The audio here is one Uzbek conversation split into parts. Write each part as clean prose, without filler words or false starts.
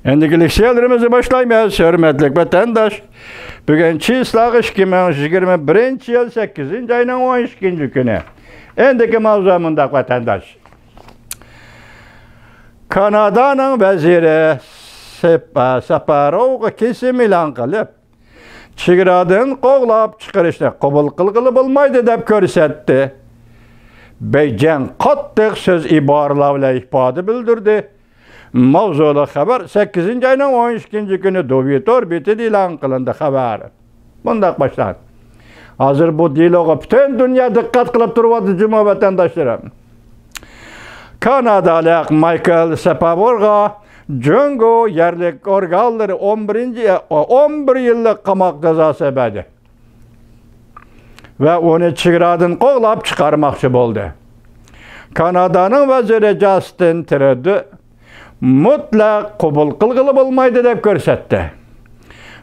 Endiki leksiyalarımızı başlaymayız, hürmetlik vatandaş. Bugün çislagı 2021 yıl 8. ayının 12. günü. Endiki mavzumunda vatandaş. Kanada'nın veziri Saparov kesim ilan kılıp, çigradın qoğlap çıkarışta qabul qılgılı bolmaydı dep körsetdi. Beycan qattiq söz ibarlarla ifade bildirdi. Mavzulu haber 8. ayının 12. günü Dovitor bitid ilan kılındı haber. Bundak başlar. Hazır bu dialoga bütün dünya dikkat kılıp durwadı cuma vatandaşlarım. Kanadalı Michael Sapavorga Jungo yerlik organları 11 yıllık qamoq cezası verdi. Ve onu çigradın qoğlap çıkarmakçı oldu. Kanada'nın veziri Justin Trudeau mutlak qabul qılgılı bolmaydı dep körsetdi.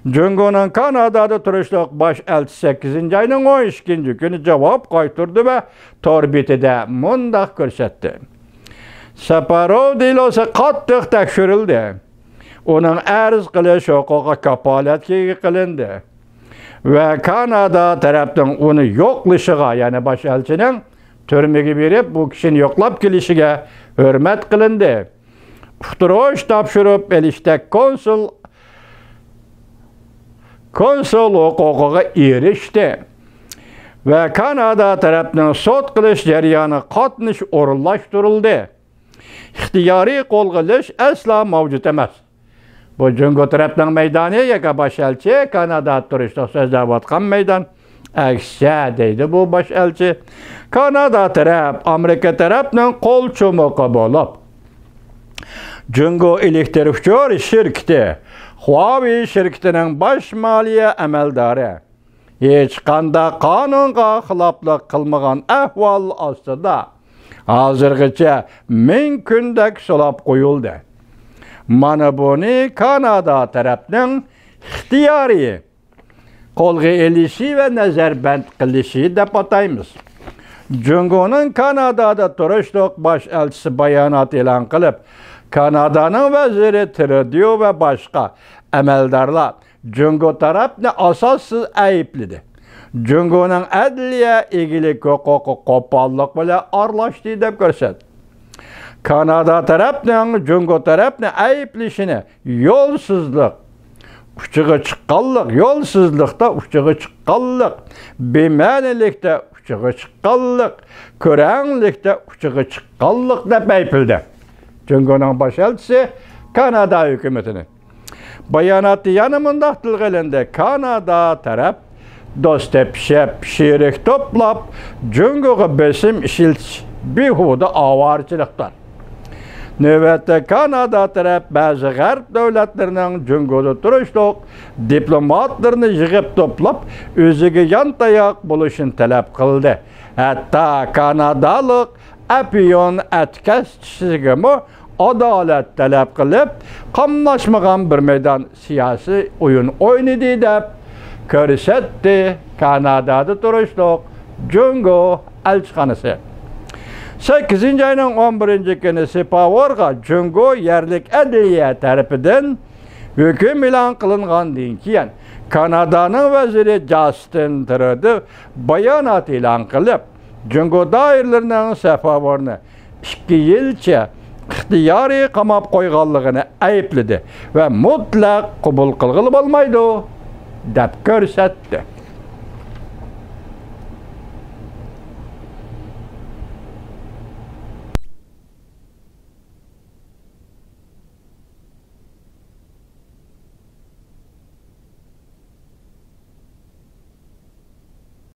Jungo'nun Kanada'da turuşluq baş elçisi 8. ayının 12. günü cevap qaytırdı ve torbitide mundaq körsetdi. Saparov dilosi qattiq tekshirildi. Onun arz qilish huquqi kapolatga qilindi. Ve Kanada tarafdan onu yo'qlashiga, yani baş elçinin türmege berib bu kishini yo'qlab kelishiga hurmat qilindi. Uqtirush topshirib elishda konsul huquqiga erishdi. Ve Kanada tarafından sud qilish jarayoni qatnash o'rinlashtirildi. İhtiyari qo'lg'ilish asla mavjud emas. Bu Jungo tarafdan meydanı yaka baş elçi Kanada turishda so'zlayotgan meydan. Aksa deydi bu baş elçi. Kanada taraf Amerika tarafdan qo'l cho'moqi bo'lib. Jungo elektrik şirketi Huawei şirketining baş maliye amaldori hech qanday qonunga xiloflik qilmagan ahvol ostida hozirgacha 1000 kundak solab qo'yildi. Mana buni Kanada tarafning ixtiyoriy qo'lga elishi ve nazarband qilishi deb ataymiz. Jungo'ning Kanadada turishliq baş elchisi bayonot e'lon qilib, Kanada'nın veziri Trudeau ve başka amaldorlar Jungo tarafni asossiz aybladi. Jungo'ning adliya egilik huquqi qo'pollik bilan aralashdi deb ko'rsatdi. Kanada tarafning Jungo tarafni ayblashini yo'lsizlik, uchiga chiqqanlik, yo'lsizlikda uchiga chiqqanlik, bema'nilikda uchiga chiqqanlik, ko'ranglikda uchiga chiqqanlik deb aybladi. Jungo'ning baş elchisi Kanada hükümetini. Bayonotda yana mundaq tilg'ilindi. Kanada taraf dostepshep sherik to'plab Jungo'ga besim ishiltish behuda ovorchilikdir. Növbetde Kanada taraf bazı g'arb davlatlarining Jungo'da turishliq diplomatlarni yig'ib to'plab o'ziga yantayoq bo'lishini talab qildi. Hatta Kanadalik Apiyon atkazchisiga adalet talab qilib, qamlashmagan bir meydan siyasi oyun oynadı deb ko'rsatdi Kanadada turishliq Jungo elchixonasi. 8. ayının 11. günü Sapavorga Jungo yerlik adliya tarafidan hüküm e'lon qilingandan keyin Kanada'nın veziri Justin Trudeau bayonot e'lon qilib, Jungo doiralarining Sapavorni 2 yilcha ixtiyoriy qamab qo'yganligini aybladi ve mutlaq qabul qilg'ili bo'lmaydi deb ko'rsatdi.